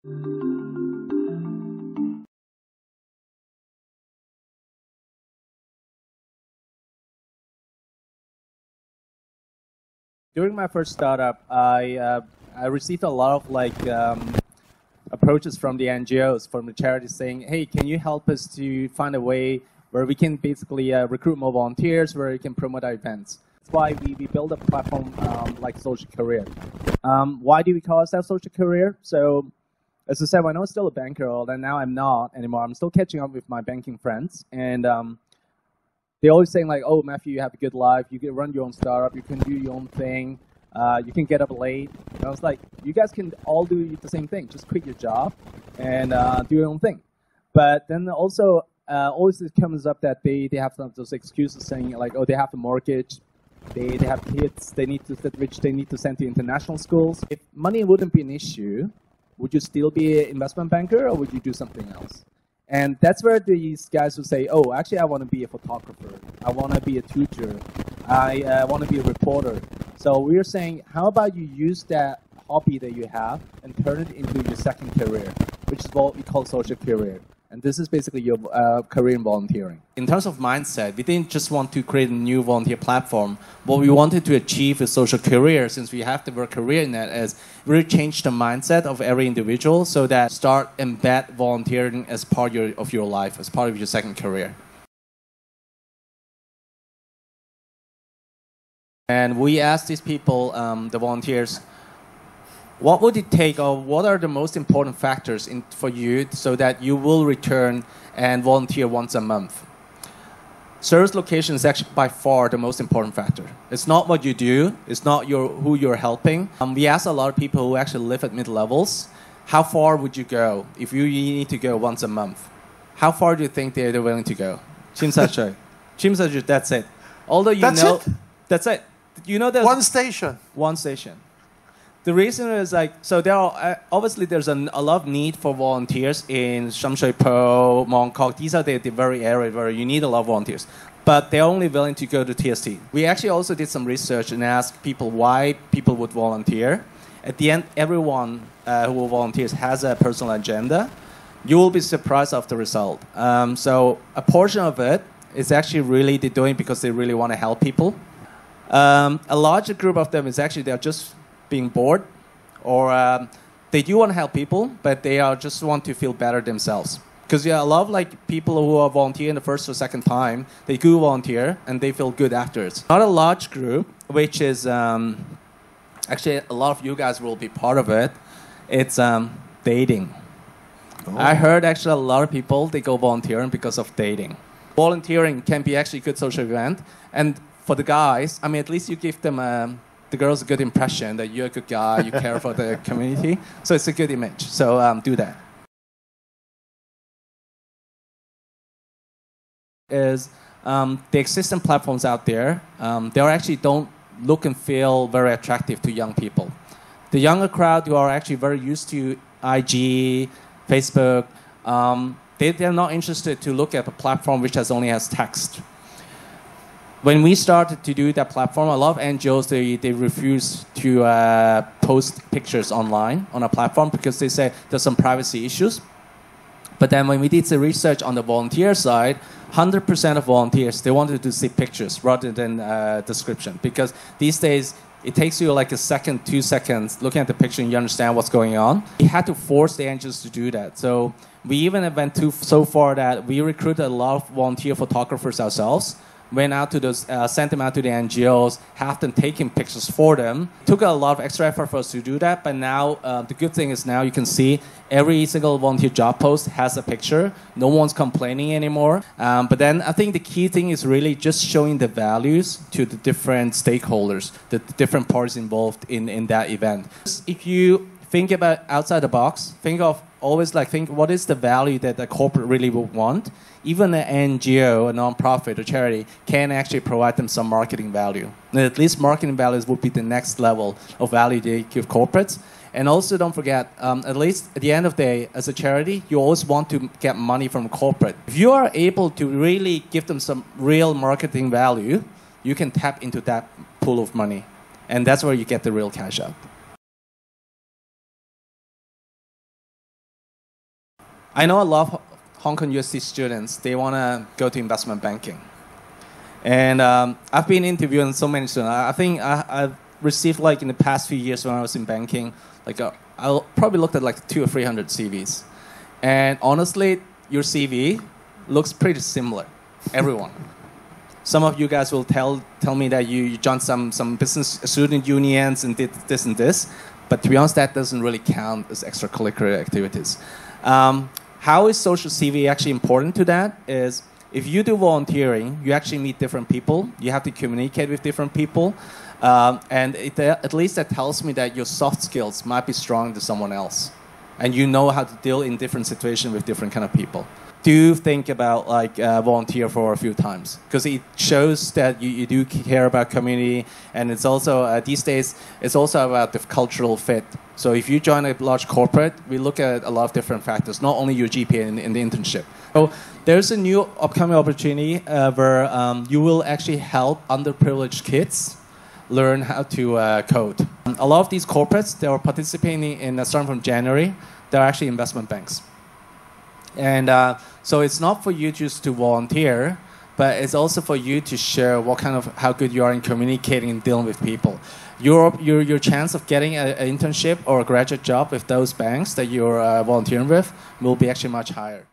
During my first startup, I received a lot of approaches from the NGOs, from the charities saying, hey, can you help us to find a way where we can basically recruit more volunteers, where we can promote our events. That's why we build a platform like Social Career. Why do we call ourselves Social Career? So as I said, when I was still a banker, and now I'm not anymore, I'm still catching up with my banking friends. And they're always saying like, oh, Matthew, you have a good life. You can run your own startup. You can do your own thing. You can get up late. And I was like, you guys can all do the same thing. Just quit your job and do your own thing. But then also, always it comes up that they have some of those excuses saying like, oh, they have a mortgage. They have kids. They need to send to international schools. If money wouldn't be an issue, would you still be an investment banker or would you do something else? And that's where these guys would say, oh, actually, I want to be a photographer. I want to be a tutor. I want to be a reporter. So we're saying, how about you use that hobby that you have and turn it into your second career, which is what we call social career. And this is basically your career in volunteering. In terms of mindset, we didn't just want to create a new volunteer platform. What we wanted to achieve with social career, since we have the word career in that, is really change the mindset of every individual so that start embed volunteering as part of your life, as part of your second career. And we asked these people, the volunteers, what would it take, or what are the most important factors for you so that you will return and volunteer once a month? Service location is actually by far the most important factor. It's not what you do. It's not who you're helping. We asked a lot of people who actually live at mid-levels, how far would you go if you need to go once a month? How far do you think they're willing to go? Chimsachoy. Chimsachoy, that's it. Although that's it. You know, there's one station. One station. The reason is like, so there are, obviously there's a lot of need for volunteers in Sham Shui Po, Mong Kok. These are the very area where you need a lot of volunteers. But they're only willing to go to TST. We actually also did some research and asked people why people would volunteer. At the end, everyone who volunteers has a personal agenda. You will be surprised of the result. So a portion of it is actually really they're doing because they really want to help people. A larger group of them is actually they're just being bored, or they do want to help people, but they just want to feel better themselves. Because a lot of people who are volunteering the first or second time, they do volunteer and they feel good afterwards. Not a large group, which is actually a lot of you guys will be part of it. It's dating. Oh. I heard actually a lot of people they go volunteering because of dating. Volunteering can be actually a good social event, and for the guys, I mean, at least you give them the girls a good impression that you're a good guy, you care for the community. So it's a good image. So do that. Is the existing platforms out there, they actually don't look and feel very attractive to young people. The younger crowd who are actually very used to IG, Facebook, they're not interested to look at a platform which only has text. When we started to do that platform, a lot of NGOs, they refuse to post pictures online on a platform because they say there's some privacy issues. But then when we did the research on the volunteer side, 100% of volunteers, they wanted to see pictures rather than description. Because these days, it takes you like a second, 2 seconds looking at the picture and you understand what's going on. We had to force the NGOs to do that. So we even went so far that we recruited a lot of volunteer photographers ourselves. Went out to those, sent them out to the NGOs, have them taking pictures for them. Took a lot of extra effort for us to do that, but now the good thing is now you can see every single volunteer job post has a picture. No one's complaining anymore. But then I think the key thing is really just showing the values to the different stakeholders, the different parties involved in that event. If you think about outside the box, think what is the value that the corporate really would want. Even an NGO, a non-profit or charity, can actually provide them some marketing value. And at least marketing values would be the next level of value they give corporates. And also don't forget, at least at the end of the day, as a charity, you always want to get money from corporate. If you are able to really give them some real marketing value, you can tap into that pool of money. And that's where you get the real cash out. I know a lot of Hong Kong USD students, they want to go to investment banking. And I've been interviewing so many students. I think I've received, like, in the past few years when I was in banking, like, I probably looked at like 200 or 300 CVs. And honestly, your CV looks pretty similar, everyone. Some of you guys will tell me that you joined some business student unions and did this and this. But to be honest, that doesn't really count as extracurricular activities. How is social CV actually important to that is if you do volunteering, you actually meet different people. You have to communicate with different people. And at least that tells me that your soft skills might be strong to someone else. And you know how to deal in different situations with different kind of people. Do think about like volunteer for a few times because it shows that you do care about community, and it's also these days it's also about the cultural fit. So if you join a large corporate, we look at a lot of different factors, not only your GPA in the internship. So there's a new upcoming opportunity where you will actually help underprivileged kids learn how to code. A lot of these corporates that are participating in starting from January, they're actually investment banks. And so it's not for you just to volunteer, but it's also for you to share how good you are in communicating and dealing with people. Your chance of getting an internship or a graduate job with those banks that you're volunteering with will be actually much higher.